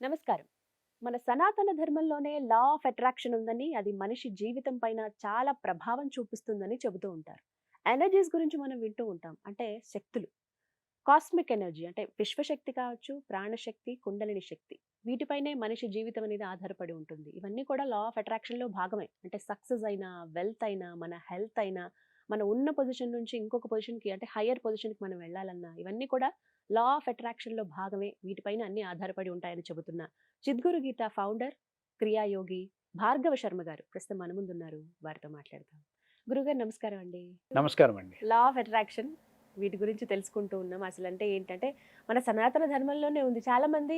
నమస్కారం. మన సనాతన ధర్మంలోనే లా ఆఫ్ అట్రాక్షన్ ఉందని, అది మనిషి జీవితం పైన చాలా ప్రభావం చూపిస్తుందని చెబుతూ ఉంటారు. ఎనర్జీస్ గురించి మనం వింటూ ఉంటాం. అంటే శక్తులు. కాస్మిక్ ఎనర్జీ అంటే విశ్వశక్తి కావచ్చు, ప్రాణశక్తి, కుండలిని శక్తి. వీటిపైనే మనిషి జీవితం అనేది ఆధారపడి ఉంటుంది. ఇవన్నీ కూడా లా ఆఫ్ అట్రాక్షన్‌లో భాగమే. అంటే సక్సెస్ అయినా, వెల్త్ అయినా, మన హెల్త్ అయినా, మన ఉన్న పొజిషన్ నుంచి ఇంకొక పొజిషన్‌కి అంటే హైయర్ పొజిషన్‌కి మనం వెళ్ళాలన్నా, ఇవన్నీ కూడా లా ఆఫ్ అట్రాక్షన్‌లో భాగమే. వీటిపైన అన్నీ ఆధారపడి ఉంటాయని చెబుతున్న చిద్గురు గీత ఫౌండర్, క్రియాయోగి భార్గవ శర్మ గారు ప్రస్తుతం మన ముందున్నారు. వారితో మాట్లాడదాం. గురుగారు నమస్కారం అండి. నమస్కారం అండి. లా ఆఫ్ అట్రాక్షన్ వీటి గురించి తెలుసుకుంటూ ఉన్నాం. అసలంటే ఏంటంటే, మన సనాతన ధర్మంలోనే ఉంది. చాలామంది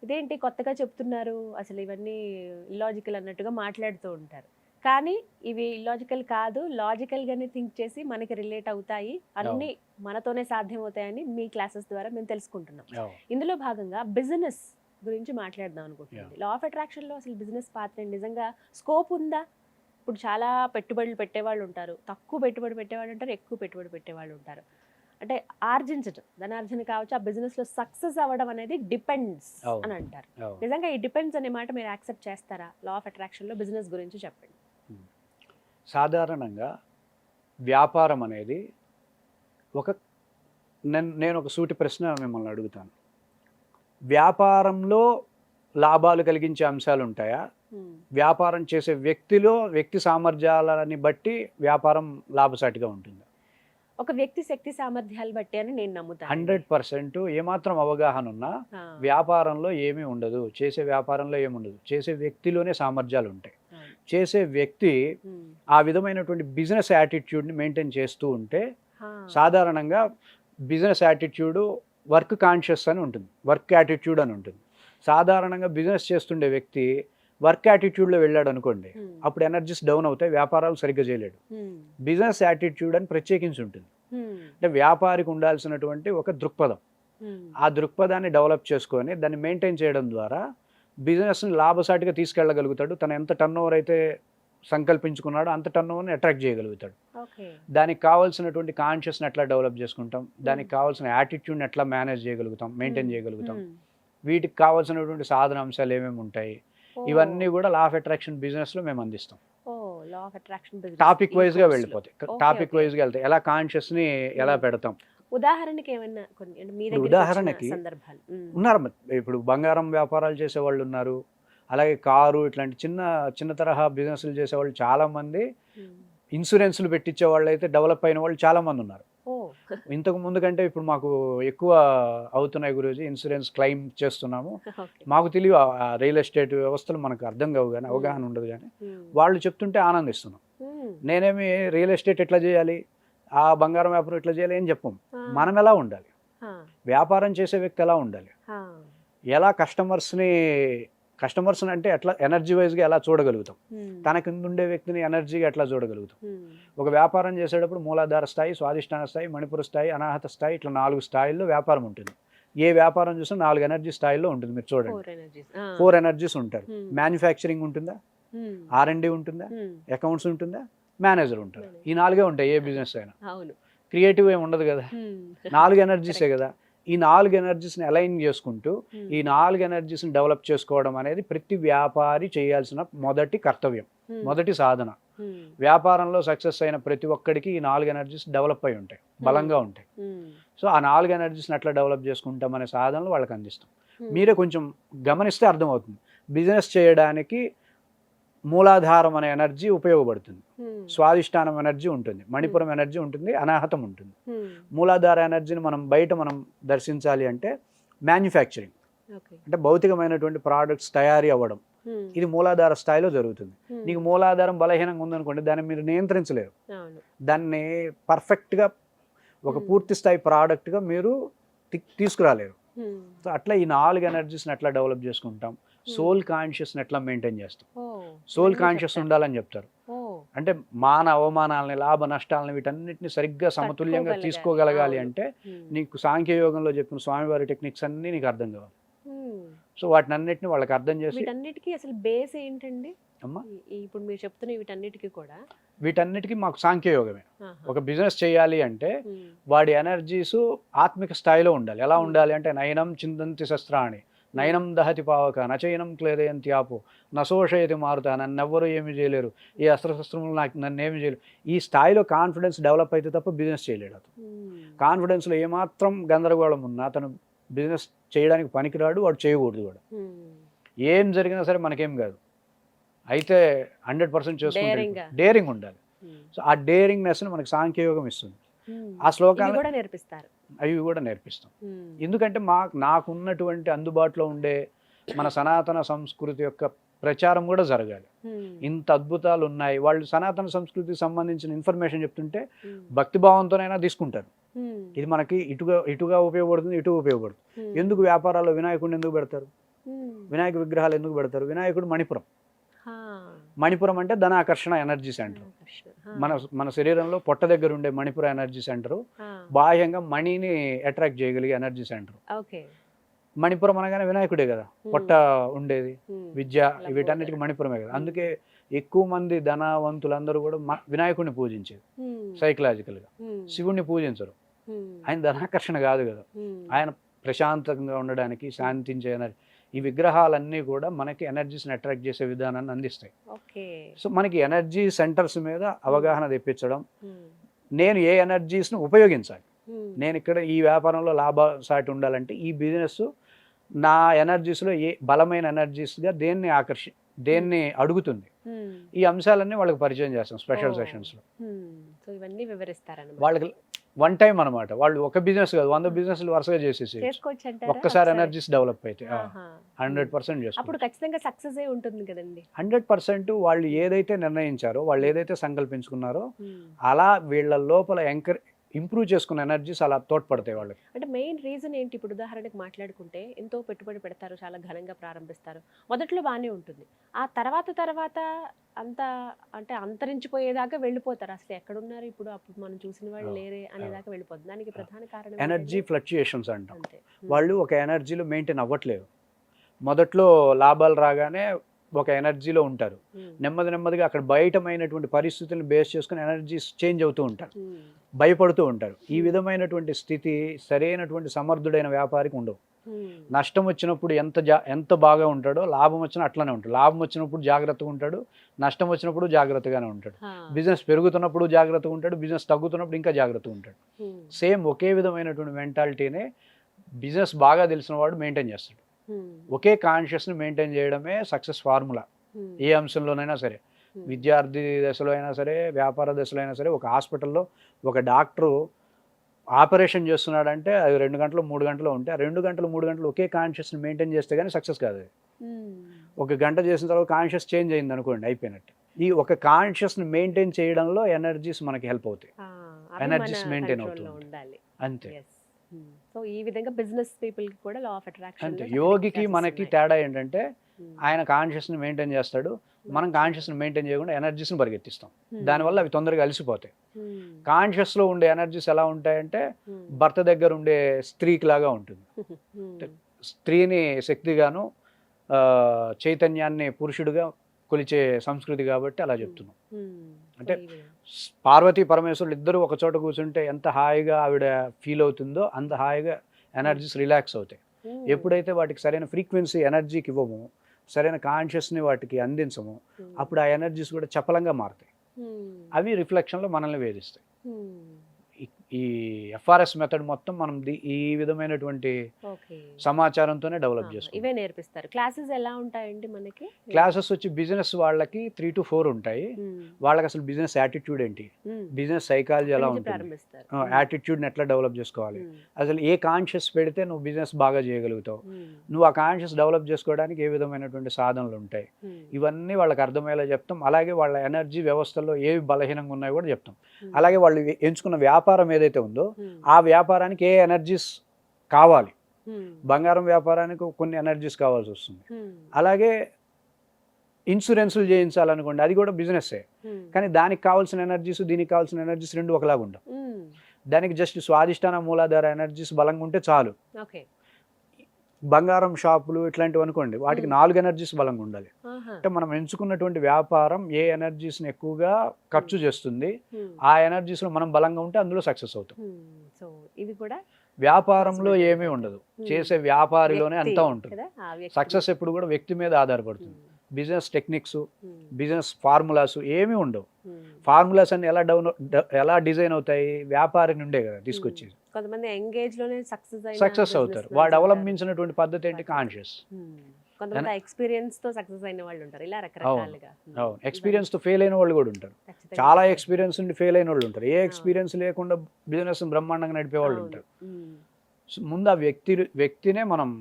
ఇదేంటి కొత్తగా చెప్తున్నారు, అసలు ఇవన్నీ ఇల్లాజికల్ అన్నట్టుగా మాట్లాడుతూ ఉంటారు. కానీ ఇవి ఇల్లాజికల్ కాదు. లాజికల్‌గానే థింక్ చేసి మనకి రిలేట్ అవుతాయి. అవును. అన్నీ మనతోనే సాధ్యమవుతాయని మీ క్లాసెస్ ద్వారా మేము తెలుసుకుంటున్నాం. అవును. ఇందులో భాగంగా బిజినెస్ గురించి మాట్లాడదాం అనుకుంటున్నాను. యాహ్! లా ఆఫ్ అట్రాక్షన్‌లో అసలు బిజినెస్ పాత్ర నిజంగా స్కోప్ ఉందా? ఇప్పుడు చాలా పెట్టుబడులు పెట్టేవాళ్ళుంటారు. తక్కువ పెట్టుబడి పెట్టేవాళ్ళుంటారు. ఎక్కువ పెట్టుబడి పెట్టేవాళ్ళుంటారు. అంటే ఆర్జించటం, ధనార్జన కావచ్చు, ఆ బిజినెస్‌లో సక్సెస్ అవ్వడం అనేది డిపెండ్స్ అవును. అని అంటారు. అవును. నిజంగా ఈ డిపెండ్స్ అనే మాట మీరు యాక్సెప్ట్ చేస్తారా? లా ఆఫ్ అట్రాక్షన్‌లో బిజినెస్ గురించి చెప్పండి. హ్మ్. సాధారణంగా వ్యాపారం అనేది ఒక నేనొక సూటి ప్రశ్న మిమ్మల్ని అడుగుతాను. వ్యాపారంలో లాభాలు కలిగించే అంశాలుంటాయా? హ్మ్. వ్యాపారం చేసే వ్యక్తి సామర్థ్యాలని బట్టి వ్యాపారం లాభసాటిగా ఉంటుందా? ఒక వ్యక్తి శక్తి సామర్థ్యాలు బట్టి అని నేను నమ్ముతానండి. 100% ఏమాత్రం అవగాహనున్నా ఆ! వ్యాపారంలో ఏమీ ఉండదు. చేసే వ్యాపారంలో ఏముండదు. చేసే వ్యక్తిలోనే సామర్థ్యాలుంటాయి. అవును. చేసే వ్యక్తి హ్మ్. ఆ విధమైనటువంటి బిజినెస్ యాటిట్యూడ్‌ని మెయింటైన్ చేస్తూ ఉంటే, ఆ! సాధారణంగా బిజినెస్ యాటిట్యూడు వర్క్ కాన్షియస్ అని ఉంటుంది. వర్క్ యాటిట్యూడ్ అని ఉంటుంది. సాధారణంగా బిజినెస్ చేస్తుండే వ్యక్తి వర్క్ యాటిట్యూడ్‌లో వెళ్ళాడనుకోండి, హ్మ్. అప్పుడు ఎనర్జీస్ డౌన్ అవుతాయి. వ్యాపారాలు సరిగ్గా చేయలేడు. హ్మ్. బిజినెస్ యాటిట్యూడ్ అని ప్రత్యేకించి ఉంటుంది. హ్మ్. అంటే వ్యాపారికి ఉండాల్సినటువంటి ఒక దృక్పథం. హ్మ్. ఆ దృక్పథాన్ని డెవలప్ చేసుకొని దాన్ని మెయింటైన్ చేయడం ద్వారా బిజినెస్‌ని లాభసాటిగా తీసుకెళ్ళగలుగుతాడు. తను ఎంత టర్నోవర్ అయితే సంకల్పించుకున్నాడో అంత టర్నోవర్‌ని అట్రాక్ట్ చేయగలుగుతాడు. ఓకే. దానికి కావాల్సినటువంటి కాన్షియస్‌ని ఎట్లా డెవలప్ చేసుకుంటాం, హ్మ్. దానికి కావాల్సిన యాటిట్యూడ్‌ని ఎట్లా మేనేజ్ చేయగలుగుతాం, హ్మ్. మెయింటైన్ చేయగలుగుతాం, హ్మ్. వీటికి కావాల్సినటువంటి సాధన అంశాలు ఏమేమి ఉంటాయి, ఓహ్! ఇవన్నీ కూడా లా ఆఫ్ అట్రాక్షన్ బిజినెస్‌లో మేము అందిస్తాం. Oh! Law of attraction business topic ఈ వైస్‌గా కోర్స్‌లో. వెళ్ళిపోతాయి. ఓకే. Topic okay. వైస్‌గా వెళ్తాయి. ఎలా కాన్షియస్‌ని ఎలా హ్మ్. పెడతాం. ఉదాహరణకి ఏమన్నా కొన్ని అంటే మీ ఇప్పుడు దగ్గరికొచ్చిన ఉదాహరణకి సందర్భాలు. హ్మ్. ఉన్నారు ఇప్పుడు బంగారం వ్యాపారాలు చేసేవాళ్ళున్నారు. అలాగే కారు ఇట్లాంటి చిన్న, చిన్న తరహా బిజినెస్‌లు చేసేవాళ్ళు చాలామంది, హ్మ్. ఇన్స్యూరెన్స్‌లు పెట్టించే వాళ్ళైతే డెవలప్ అయిన వాళ్ళు చాలామందున్నారు. ఓహ్! ఇంతకు ముందు కంటే ఇప్పుడు మాకు ఎక్కువ అవుతున్నాయి గురూజీ. ఇన్స్యూరెన్స్ క్లెయిమ్ చేస్తున్నాము. ఓకే. మాకు తెలియవు ఆ రియల్ ఎస్టేట్ వ్యవస్థలు మనకు అర్థం కావు గానీ, హ్మ్. అవగాహన ఉండదు గానీ, హ్మ్. వాళ్ళు చెప్తుంటే ఆనందిస్తున్నాం. హ్మ్. నేనేమి రియల్ ఎస్టేట్ ఎట్లా చేయాలి? ఆ బంగారం వ్యాపారం ఎట్లా చేయాలి? ఏం చెప్పం. ఆ! మనమెలా ఉండాలి? ఆ! వ్యాపారం చేసే వ్యక్తి ఎలా ఉండాలి? ఆ! ఎలా కస్టమర్స్‌ని అంటే ఎట్లా ఎనర్జీ వైస్‌గా ఎలా చూడగలుగుతాం? హ్మ్. తన కిందుండే వ్యక్తిని ఎనర్జీగా ఎట్లా చూడగలుగుతాం? హ్మ్. ఒక వ్యాపారం చేసేటప్పుడు మూలాధార స్థాయి, స్వాధిష్టాన స్థాయి, మణిపుర స్థాయి, అనాహత స్థాయి ఇట్లా 4 స్థాయిల్లో వ్యాపారం ఉంటుంది. ఏ వ్యాపారం చూసినా 4 ఎనర్జీ స్థాయిల్లో ఉంటుంది మీరు చూడండి. 4 ఎనర్జీస్. ఆ! 4 ఎనర్జీస్ ఉంటారు. హ్మ్. మ్యానుఫ్యాక్చరింగ్ ఉంటుందా? హ్మ్. ఆర్&డి ఉంటుందా? హ్మ్. అకౌంట్స్ ఉంటుందా? మేనేజర్ ఉంటారు. ఈ మేనేజర్. 4 ఉంటాయి ఏ బిజినెస్ అయినా. అవును. క్రియేటివ్ ఏమి ఉండదు గదా! హ్మ్. 4 ఎనర్జీసే కరెక్ట్. గదా! ఈ 4 ఎనర్జీస్‌ని అలైన్ జేసుకుంటూ, ఈ హ్మ్. 4 ఎనర్జీస్‌ని డెవలప్ చేసుకోవడం అనేది ప్రతి వ్యాపారి చేయాల్సిన మొదటి కర్తవ్యం. హ్మ్. మొదటి సాధన. హ్మ్. వ్యాపారంలో సక్సెస్ అయిన ప్రతి ఒక్కడికి ఈ 4 ఎనర్జీస్ డెవలప్ అయ్యి ఉంటాయి. హ్మ్. బలంగా ఉంటాయి. హ్మ్. సో, ఆ 4 ఎనర్జీస్‌ని ఎట్లా డెవలప్ జేసుకుంటామనే సాధనలు వాళ్ళకి అందిస్తాం. హ్మ్. మీరే కొంచెం గమనిస్తే అర్థమవుతుంది. బిజినెస్ చేయడానికి మూలాధారం అనే ఎనర్జీ ఉపయోగపడుతుంది. హ్మ్. స్వాధిష్టానం ఎనర్జీ ఉంటుంది. హ్మ్. మణిపురం ఎనర్జీ ఉంటుంది. అనాహతం ఉంటుంది. హ్మ్. మూలాధార ఎనర్జీని మనం దర్శించాలి అంటే మ్యానుఫ్యాక్చరింగ్. ఓకే. అంటే భౌతికమైనటువంటి ప్రొడక్ట్స్ తయారీ అవ్వడం. హ్మ్. ఇది మూలాధార స్థాయిలో జరుగుతుంది. హ్మ్. నీకు మూలాధారం బలహీనంగా ఉందనుకోండి, దాన్ని మీరు నియంత్రించలేరు. అవును. దాన్ని పర్ఫెక్ట్‌గా ఒక హ్మ్. పూర్తి స్థాయి ప్రొడక్ట్‌గా మీరు తీసుకురాలేరు. హ్మ్. సో, అట్లా ఈ 4 ఎనర్జీస్‌ని ఎట్లా డెవలప్ చేసుకుంటాం? హ్మ్. సోల్ కాన్షియస్‌ని ఎట్లా మెయింటైన్ చేస్తాం? ఓహ్! సోల్ ఇవన్నీ కాన్షియస్ చెప్తారు. ఉండాలని చెప్తారు. ఓహ్! అంటే అవమానాలని, లాభ నష్టాలని వీటన్నిటిని సరిగ్గా సమతుల్యంగా తట్టుకోగలగాలి. తీసుకోగలగాలి అవును. అంటే, హ్మ్. నీకు సాంఖ్యయోగంలో చెప్పిన స్వామివారి టెక్నిక్స్ అన్నీ నీకు అర్థం కావాలి. హ్మ్. సో, వాటినన్నిటిని వాళ్ళకి అర్థం చేసి వీటన్నిటికి అసలు బేస్ ఏంటండి? అమ్మ ఈ ఇప్పుడు మీరు చెప్తున్న వీటన్నిటికి కూడా? వీటన్నిటికి మాకు సాంఖ్యయోగమే. ఆహా! ఒక బిజినెస్ చేయాలి అంటే, హ్మ్. వాడి ఎనర్జీసు ఆత్మిక స్థాయిలో ఉండాలి. ఎలా హ్మ్. ఉండాలి అంటే, నయనం చిందంతి శస్త్రాణి, నయనం దహతి పావక నచయనం క్లేదయంతి ఆపు నశోషయతి మారుతా నన్నెవ్వరూ ఏమి చేయలేరు, ఏ అస్త్రశస్త్రములు నాకు నన్ను ఏమి చేయలేరు. ఈ స్థాయిలో కాన్ఫిడెన్స్ డెవలప్ అయితే తప్ప బిజినెస్ చేయలేడు అతను. కాన్ఫిడెన్స్లో ఏమాత్రం గందరగోళం ఉన్నా అతను బిజినెస్ చేయడానికి పనికిరాడు, వాడు చేయకూడదు కూడా. ఏం జరిగినా సరే మనకేం కాదు, అయితే 100% చేసుకుంటే డేరింగ్ ఉండాలి. సో ఆ డేరింగ్నెస్ని మనకి సాంఖ్యయోగం ఇస్తుంది. ఆ శ్లోకాలు అవి కూడా నేర్పిస్తాం. ఎందుకంటే నాకున్నటువంటి అందుబాటులో ఉండే మన సనాతన సంస్కృతి యొక్క ప్రచారం కూడా జరగాలి. ఇంత అద్భుతాలు ఉన్నాయి, వాళ్ళు సనాతన సంస్కృతికి సంబంధించిన ఇన్ఫర్మేషన్ చెప్తుంటే భక్తిభావంతోనైనా తీసుకుంటారు. ఇది మనకి ఇటుగా ఉపయోగపడుతుంది, ఇటు ఉపయోగపడుతుంది. ఎందుకు వ్యాపారాల్లో వినాయకుడిని ఎందుకు పెడతారు, వినాయక విగ్రహాలు ఎందుకు పెడతారు? వినాయకుడు మణిపురం అంటే ధన ఆకర్షణ ఎనర్జీ సెంటర్. మన శరీరంలో పొట్ట దగ్గర ఉండే మణిపుర ఎనర్జీ సెంటర్ బాహ్యంగా మణిని అట్రాక్ట్ చేయగలిగే ఎనర్జీ సెంటర్. మణిపురం అనగానే వినాయకుడే కదా పొట్ట ఉండేది, విద్య వీటన్నిటికీ మణిపురమే కదా. అందుకే ఎక్కువ మంది ధనవంతులందరూ కూడా వినాయకుడిని పూజించేది సైకలాజికల్గా. శివుణ్ణి పూజించరు, ఆయన ధనాకర్షణ కాదు కదా, ఆయన ప్రశాంతంగా ఉండడానికి శాంతించే ఎనర్జీ. ఈ విగ్రహాలన్నీ కూడా మనకి ఎనర్జీస్ని అట్రాక్ట్ చేసే విధానాన్ని అందిస్తాయి. సో మనకి ఎనర్జీ సెంటర్స్ మీద అవగాహన తెప్పించడం, నేను ఏ ఎనర్జీస్ను ఉపయోగించాలి, నేను ఇక్కడ ఈ వ్యాపారంలో లాభసాటి ఉండాలంటే ఈ బిజినెస్ నా ఎనర్జీస్లో ఏ బలమైన ఎనర్జీస్గా దేన్ని అడుగుతుంది, ఈ అంశాలన్నీ వాళ్ళకి పరిచయం చేస్తాం స్పెషల్ సెషన్స్లో. వాళ్ళకి వన్ టైం అనమాట, వాళ్ళు ఒక బిజినెస్ కాదు 100 బిజినెస్లు వరుసగా చేసేసి ఒక్కసారి ఎనర్జీస్ డెవలప్ అయితే 100% చేస్తారు. 100% వాళ్ళు ఏదైతే నిర్ణయించారో, వాళ్ళు ఏదైతే సంకల్పించుకున్నారో అలా వీళ్ళ లోపల ఇంప్రూవ్ చేసుకున్న ఎనర్జీస్ అలా తోడ్పడతాయి వాళ్ళకి. అంటే మెయిన్ రీజన్ ఏంటి? ఇప్పుడు ఉదాహరణకు మాట్లాడుకుంటే ఎంతో పెట్టుబడి పెడతారు, చాలా ఘనంగా ప్రారంభిస్తారు, మొదట్లో బాగానే ఉంటుంది, ఆ తర్వాత అంతా అంటే అంతరించిపోయేదాకా వెళ్ళిపోతారు. అసలు ఎక్కడున్నారు ఇప్పుడు, అప్పుడు మనం చూసిన వాళ్ళు లేరే అనేదాకా వెళ్ళిపోతుంది. దానికి ప్రధాన కారణం ఎనర్జీ ఫ్లక్చుయేషన్స్ అంటాం. వాళ్ళు ఒక ఎనర్జీలో మెయింటైన్ అవ్వట్లేదు. మొదట్లో లాభాలు రాగానే ఒక ఎనర్జీలో ఉంటారు, నెమ్మదిగా అక్కడ బయటమైనటువంటి పరిస్థితులను బేస్ చేసుకుని ఎనర్జీస్ చేంజ్ అవుతూ ఉంటారు, భయపడుతూ ఉంటారు. ఈ విధమైనటువంటి స్థితి సరైనటువంటి సమర్థుడైన వ్యాపారికి ఉండవు. నష్టం వచ్చినప్పుడు ఎంత బాగా ఉంటాడో లాభం వచ్చినా అట్లనే ఉంటాడు. లాభం వచ్చినప్పుడు జాగ్రత్తగా ఉంటాడు, నష్టం వచ్చినప్పుడు జాగ్రత్తగానే ఉంటాడు. బిజినెస్ పెరుగుతున్నప్పుడు జాగ్రత్తగా ఉంటాడు, బిజినెస్ తగ్గుతున్నప్పుడు ఇంకా జాగ్రత్తగా ఉంటాడు. సేమ్ ఒకే విధమైనటువంటి మెంటాలిటీనే బిజినెస్ బాగా తెలిసిన వాడు మెయింటైన్ చేస్తాడు. ఒకే కాన్షియస్ని మెయింటైన్ చేయడమే సక్సెస్ ఫార్ములా. ఏ అంశంలోనైనా సరే, విద్యార్థి దశలో అయినా సరే, వ్యాపార దశలో అయినా సరే, ఒక హాస్పిటల్లో ఒక డాక్టరు ఆపరేషన్ చేస్తున్నాడంటే అది 2 గంటలు 3 గంటలు ఉంటే ఆ 2 గంటలు 3 గంటలు ఒకే కాన్షియస్ని మెయింటైన్ చేస్తే కానీ సక్సెస్ కాదు. అది 1 గంట చేసిన తర్వాత కాన్షియస్ చేంజ్ అయింది అనుకోండి, అయిపోయినట్టు. ఈ ఒక కాన్షియస్ని మెయింటైన్ చేయడంలో ఎనర్జీస్ మనకి హెల్ప్ అవుతాయి, ఎనర్జీస్ మెయింటైన్ అవుతుంది అంతే. సో ఈ విధంగా బిజినెస్ పీపుల్ కి కూడా లా ఆఫ్ అట్రాక్షన్ అంటే యోగికి మనకి తేడా ఏంటంటే ఆయన కాన్షియస్ని మెయింటైన్ చేస్తాడు, మనం కాన్షియస్ని మెయింటైన్ చేయకుండా ఎనర్జీస్ని పరిగెత్తిస్తాం. దానివల్ల అవి తొందరగా అలసిపోతాయి. కాన్షియస్లో ఉండే ఎనర్జీస్ ఎలా ఉంటాయంటే భర్త దగ్గర ఉండే స్త్రీకి లాగా ఉంటుంది. స్త్రీని శక్తిగాను చైతన్యాన్ని పురుషుడిగా కొలిచే సంస్కృతి కాబట్టి అలా చెప్తున్నాం. అంటే పార్వతీ పరమేశ్వరులు ఇద్దరు ఒక చోట కూర్చుంటే ఎంత హాయిగా ఆవిడ ఫీల్ అవుతుందో అంత హాయిగా ఎనర్జీస్ రిలాక్స్ అవుతాయి. ఎప్పుడైతే వాటికి సరైన ఫ్రీక్వెన్సీ ఎనర్జీకి ఇవ్వము, సరైన కాన్షియస్ని వాటికి అందించము, అప్పుడు ఆ ఎనర్జీస్ కూడా చపలంగా మారుతాయి. అవి రిఫ్లెక్షన్లో మనల్ని వేధిస్తాయి. ఈ ఎఫ్ఆర్ఎస్ మెథడ్ మొత్తం మనం ఈ విధమైనటువంటి సమాచారంతోనే డెవలప్ చేస్తాం. ఇవే నేర్పిస్తారు. క్లాసెస్ ఎలా ఉంటాయండి మనకి? క్లాసెస్ వచ్చి బిజినెస్ వాళ్ళకి 3 to 4 ఉంటాయి. వాళ్ళకి అసలు బిజినెస్ యాటిట్యూడ్ ఏంటి, బిజినెస్ సైకాలజీ ఎలా ఉంటుంది, యాటిట్యూడ్ని ఎట్లా డెవలప్ చేసుకోవాలి, అసలు ఏ కాన్షియస్ పెడితే నువ్వు బిజినెస్ బాగా చేయగలుగుతావు, నువ్వు ఆ కాన్షియస్ డెవలప్ చేసుకోవడానికి ఏ విధమైనటువంటి సాధనలు ఉంటాయి, ఇవన్నీ వాళ్ళకి అర్థమయ్యేలా చెప్తాం. అలాగే వాళ్ళ ఎనర్జీ వ్యవస్థల్లో ఏవి బలహీనంగా ఉన్నాయో కూడా చెప్తాం. అలాగే వాళ్ళు ఎంచుకున్న వ్యాపారం ఏదైతే ఉందో ఆ వ్యాపారానికి ఏ ఎనర్జీస్ కావాలి, బంగారం వ్యాపారానికి కొన్ని ఎనర్జీస్ కావాల్సి వస్తుంది. అలాగే ఇన్సూరెన్సులు చేయించాలనుకోండి, అది కూడా బిజినెస్సే, కానీ దానికి కావాల్సిన ఎనర్జీస్ దీనికి కావాల్సిన ఎనర్జీస్ రెండు ఒకలాగా ఉండవు. దానికి జస్ట్ స్వాదిష్టాన మూలాధార ఎనర్జీస్ బలంగా ఉంటే చాలు. బంగారం షాపులు ఇట్లాంటివి అనుకోండి, వాటికి 4 ఎనర్జీస్ బలంగా ఉండాలి. అంటే మనం ఎంచుకున్నటువంటి వ్యాపారం ఏ ఎనర్జీస్ని ఎక్కువగా ఖర్చు చేస్తుంది, ఆ ఎనర్జీస్లో మనం బలంగా ఉంటే అందులో సక్సెస్ అవుతాం. సో ఇవి కూడా వ్యాపారంలో Possibility ఏమీ ఉంటుంది. ఉండదు. Hmm. చేసే వ్యాపారిలోనే వ్యక్తి అంతా ఉంటుంది. కదా, ఆ వ్యక్తి. సక్సెస్ ఎప్పుడు కూడా వ్యక్తి మీద ఆధారపడుతుంది. Hmm. Business techniques, Hmm. Business formulas ఏమీ ఉండవు. Hmm. ఫార్ములాస్ అన్ని ఎలా డిజైన్ అవుతాయి? వ్యాపారి నుండే కదా తీసుకొచ్చేది. కొంతమంది ఎంగేజ్ లోనే సక్సెస్ అవుతారు. వాడు అవలంబించినటువంటి పద్ధతి ఏంటి? కాన్షియస్. కొంతమంది ఎక్స్పీరియన్స్ తో సక్సెస్ అయిన వాళ్ళు ఉంటారు, ఇలా రకరకాలుగా. అవును, ఎక్స్పీరియన్స్ తో ఫెయిల్ అయిన వాళ్ళు కూడా ఉంటారు. చాలా ఎక్స్పీరియన్స్ నుండి ఫెయిల్ అయిన వాళ్ళు ఉంటారు. ఏ ఎక్స్పీరియన్స్ లేకుండా బిజినెస్ బ్రహ్మాండంగా నడిపే వాళ్ళు ఉంటారు. సో ముందు ఆ వ్యక్తినే మనం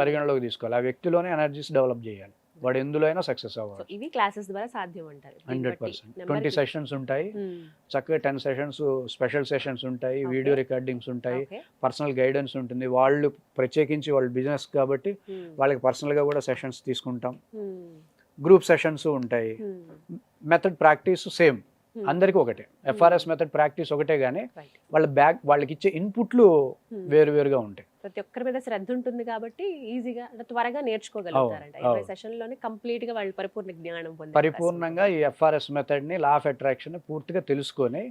పరిగణలోకి తీసుకోవాలి. ఆ వ్యక్తిలోనే ఎనర్జీస్ డెవలప్ చేయాలి. వాడు ఎందులో అయినా సక్సెస్ అవ్వాలి. ఇవి క్లాసెస్ ద్వారా సాధ్యం అంటారు. 100%. 20 సెషన్స్ ఉంటాయి, చక్కగా 10 సెషన్స్ స్పెషల్ సెషన్స్ ఉంటాయి, వీడియో రికార్డింగ్స్ ఉంటాయి, పర్సనల్ గైడెన్స్ ఉంటుంది. వాళ్ళు ప్రత్యేకించి వాళ్ళు బిజినెస్ కాబట్టి వాళ్ళకి పర్సనల్గా కూడా సెషన్స్ తీసుకుంటాం. గ్రూప్ సెషన్స్ ఉంటాయి. మెథడ్ ప్రాక్టీస్ సేమ్, అందరికీ ఒకటే. ఎఫ్ఆర్ఎస్ మెథడ్ ప్రాక్టీస్ ఒకటే, కానీ వాళ్ళకి ఇచ్చే ఇన్పుట్లు వేరువేరుగా ఉంటాయి. ప్రతి ఒక్కరి మీద శ్రద్ధ ఉంటుంది కాబట్టి ఈజీగా త్వరగా నేర్చుకోగలుగుతారంట. 20 సెషన్లోనే కంప్లీట్ గా వాళ్ళు పరిపూర్ణ జ్ఞానం పొందే పరిపూర్ణంగా ఈ ఎఫ్ఆర్ఎస్ మెథడ్ ని, లా ఆఫ్ అట్రాక్షన్ పూర్తిగా తెలుసుకొని,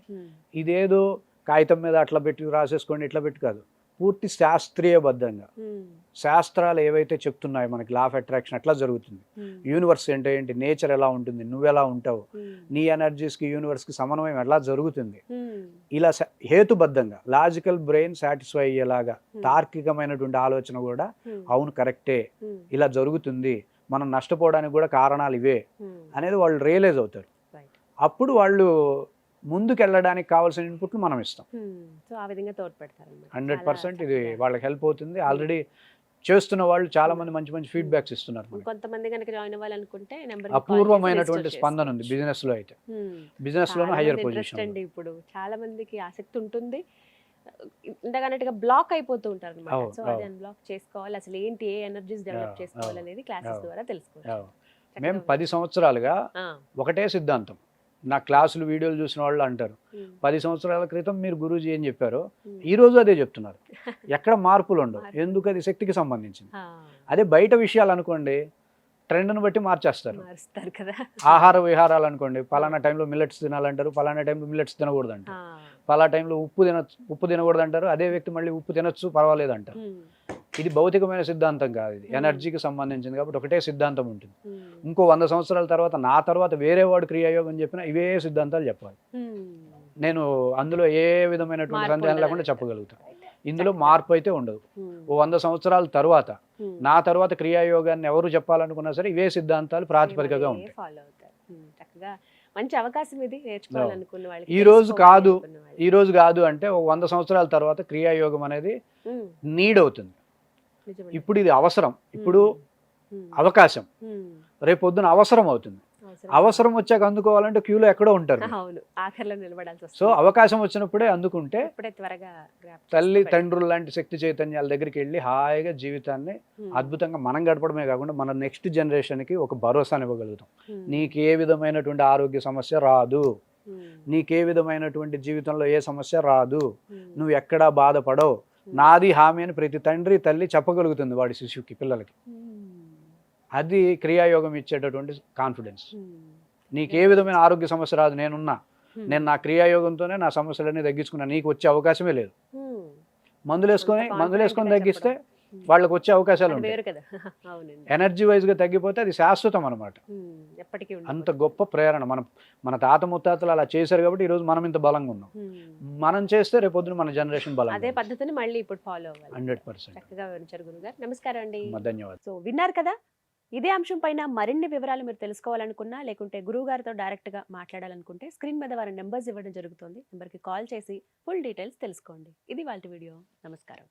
ఇదేదో కాగితం మీద అట్లా పెట్టి రాసేసుకోండి ఇట్లా పెట్టి కాదు, పూర్తి శాస్త్రీయబద్ధంగా శాస్త్రాలు ఏవైతే చెప్తున్నాయో మనకి లా ఆఫ్ అట్రాక్షన్ ఎట్లా జరుగుతుంది, యూనివర్స్ అంటే ఏంటి, నేచర్ ఎలా ఉంటుంది, నువ్వెలా ఉంటావు, నీ ఎనర్జీస్కి యూనివర్స్కి సమన్వయం ఎలా జరుగుతుంది, ఇలా హేతుబద్ధంగా లాజికల్ బ్రెయిన్ సాటిస్ఫై అయ్యేలాగా తార్కికమైనటువంటి ఆలోచన కూడా అవును కరెక్టే, ఇలా జరుగుతుంది, మనం నష్టపోవడానికి కూడా కారణాలు ఇవే అనేది వాళ్ళు రియలైజ్ అవుతారు. అప్పుడు వాళ్ళు ముందుకు వెళ్ళడానికి కావాల్సిన ఇన్పుట్లు మనం ఇస్తాం. సో ఆ విధంగా తోడ్పడతారు. 100% ఇది వాళ్ళకి హెల్ప్ అవుతుంది. ఆల్రెడీ చేస్తున్న వాళ్ళు చాలా మంది మంచి మంచి ఫీడ్బ్యాక్స్ ఇస్తున్నారు. కొంతమంది కనుక జాయిన్ అవ్వాలనుకుంటే అపూర్వమైనటువంటి స్పందన ఉంది బిజినెస్ లో. అయితే బిజినెస్ లోనే హైయర్ పొజిషన్ అండి. ఇప్పుడు చాలా మందికి ఆసక్తి ఉంటుంది, ఇంతకన్నట్టుగా బ్లాక్ అయిపోతూ ఉంటారు అనమాట. సో అది అన్బ్లాక్ చేసుకోవాలి, అసలు ఏంటి, ఏ ఎనర్జీస్ డెవలప్ చేసుకోవాలి అనేది క్లాసెస్ ద్వారా తెలుసుకోవాలి. మేము 10 సంవత్సరాలుగా ఒకటే సిద్ధాంతం. నా క్లాసులు వీడియోలు చూసిన వాళ్ళు అంటారు, 10 సంవత్సరాల క్రితం మీరు గురూజీ ఏం చెప్పారో ఈ రోజు అదే చెప్తున్నారు. ఎక్కడ మార్పులు ఉండవు. ఎందుకు? అది శక్తికి సంబంధించింది. అదే బయట విషయాలు అనుకోండి, ట్రెండ్ను బట్టి మార్చేస్తారు కదా. ఆహార విహారాలు అనుకోండి, పలానా టైంలో మిల్లెట్స్ తినాలంటారు, పలానా టైంలో మిల్లెట్స్ తినకూడదు అంటారు, పలానా టైంలో ఉప్పు తినకూడదు అంటారు, అదే వ్యక్తి మళ్ళీ ఉప్పు తినొచ్చు పర్వాలేదు అంటారు. ఇది భౌతికమైన సిద్ధాంతం కాదు, ఇది ఎనర్జీకి సంబంధించింది కాబట్టి ఒకటే సిద్ధాంతం ఉంటుంది. ఇంకో 100 సంవత్సరాల తర్వాత నా తర్వాత వేరే వాడు క్రియాయోగం చెప్పినా ఇవే సిద్ధాంతాలు చెప్పాలి. నేను అందులో ఏ విధమైనటువంటి సందేహం లేకుండా చెప్పగలుగుతాను. ఇందులో మార్పు అయితే ఉండదు. ఓ 100 సంవత్సరాల తర్వాత నా తర్వాత క్రియాయోగాన్ని ఎవరు చెప్పాలనుకున్నా సరే ఇవే సిద్ధాంతాలు ప్రాతిపదికగా ఉంటాయి. మంచి అవకాశం ఇది, నేర్చుకోవాలనుకున్న వాళ్ళకి. ఈ రోజు కాదు అంటే ఓ 100 సంవత్సరాల తర్వాత క్రియాయోగం అనేది నీడ్ అవుతుంది. ఇప్పుడు ఇది అవసరం, ఇప్పుడు అవకాశం, రేపు పొద్దున అవసరం అవుతుంది. అవసరం వచ్చాక అందుకోవాలంటే క్యూలో ఎక్కడో ఉంటారు. సో అవకాశం వచ్చినప్పుడే అందుకుంటే తల్లి తండ్రులు లాంటి శక్తి చైతన్యాల దగ్గరికి వెళ్ళి హాయిగా జీవితాన్ని అద్భుతంగా మనం గడపడమే కాకుండా మన నెక్స్ట్ జనరేషన్కి ఒక భరోసాని ఇవ్వగలుగుతాం. నీకు ఏ విధమైనటువంటి ఆరోగ్య సమస్య రాదు, నీకే విధమైనటువంటి జీవితంలో ఏ సమస్య రాదు, నువ్వు ఎక్కడా బాధపడవు, నాది హామీ అని ప్రతి తండ్రి తల్లి చెప్పగలుగుతుంది వాడి శిశువుకి, పిల్లలకి. అది క్రియాయోగం ఇచ్చేటటువంటి కాన్ఫిడెన్స్. నీకు ఏ విధమైన ఆరోగ్య సమస్య రాదు, నేను నా క్రియాయోగంతోనే నా సమస్యలన్నీ తగ్గించుకున్నా, నీకు వచ్చే అవకాశమే లేదు. మందులు వేసుకొని తగ్గిస్తే వాళ్ళకి వచ్చే అవకాశాలు ఉంటాయి. ఎనర్జీ వైజ్గా తగ్గిపోతే అది శాశ్వతం అనమాట. అంత గొప్ప ప్రేరణ. మన తాత ముత్తాతలు అలా చేశారు కాబట్టి ఈరోజు మనం ఇంత బలంగా ఉన్నాం. మనం చేస్తే రేపొద్దున మన జనరేషన్ బలం. అదే పద్ధతిని మళ్ళీ ఇప్పుడు ఫాలో అవ్వాలి. 100% చక్కగా వివరించారు గురుగారు. నమస్కారం అండి. ధన్యవాదాలు. సో విన్నారు కదా, ఇదే అంశం పైన మరిన్ని వివరాలు మీరు తెలుసుకోవాలనుకున్నా, లేకుంటే గురువు గారితో డైరెక్ట్గా మాట్లాడాలనుకుంటే స్క్రీన్ మీద వారి నెంబర్స్ ఇవ్వడం జరుగుతుంది. నెంబర్కి కాల్ చేసి ఫుల్ డీటెయిల్స్ తెలుసుకోండి. ఇది వాళ్ళ వీడియో. నమస్కారం.